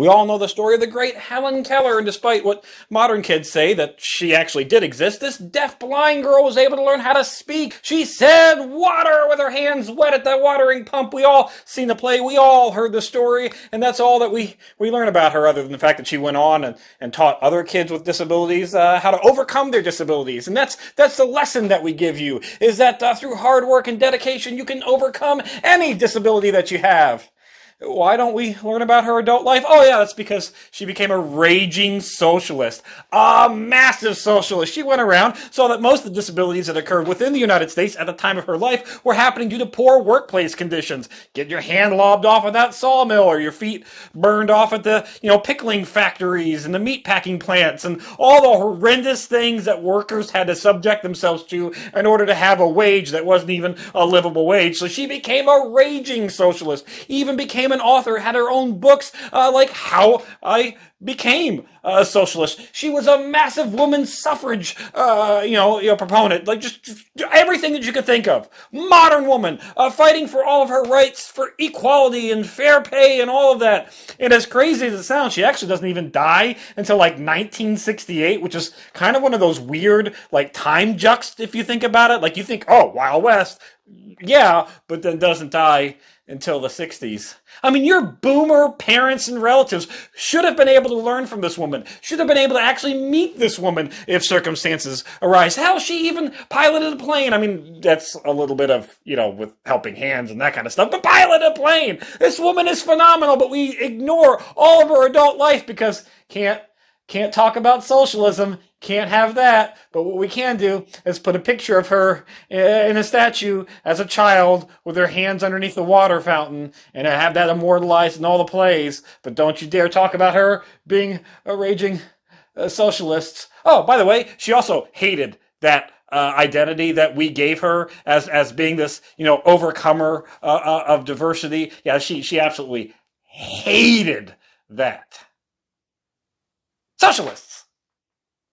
We all know the story of the great Helen Keller, and despite what modern kids say that she actually did exist, this deaf blind girl was able to learn how to speak. She said water with her hands wet at that watering pump. We all seen the play, we all heard the story, and that's all that we learn about her, other than the fact that she went on and taught other kids with disabilities how to overcome their disabilities. And that's the lesson that we give you, is that through hard work and dedication you can overcome any disability that you have. Why don't we learn about her adult life? Oh yeah, that's because she became a raging socialist. A massive socialist. She went around, saw that most of the disabilities that occurred within the United States at the time of her life were happening due to poor workplace conditions. Getting your hand lobbed off at that sawmill, or your feet burned off at the, pickling factories and the meat packing plants, and all the horrendous things that workers had to subject themselves to in order to have a wage that wasn't even a livable wage. So she became a raging socialist, even became an author, had her own books, like How I Became a Socialist. She was a massive women's suffrage, proponent, like just everything that you could think of. Modern woman, fighting for all of her rights, for equality and fair pay and all of that. And as crazy as it sounds, she actually doesn't even die until like 1968, which is kind of one of those weird, like, time juxt, if you think about it. Like, you think, oh, Wild West, yeah, but then doesn't die until the 60s. I mean, your boomer parents and relatives should have been able to learn from this woman, should have been able to actually meet this woman if circumstances arise. Hell, she even piloted a plane. I mean, that's a little bit of, with helping hands and that kind of stuff, but piloted a plane. This woman is phenomenal, but we ignore all of her adult life because can't talk about socialism. Can't have that. But what we can do is put a picture of her in a statue as a child with her hands underneath the water fountain and have that immortalized in all the plays. But don't you dare talk about her being a raging socialist. Oh, by the way, she also hated that identity that we gave her as being this, overcomer of diversity. Yeah, she absolutely hated that. Socialists!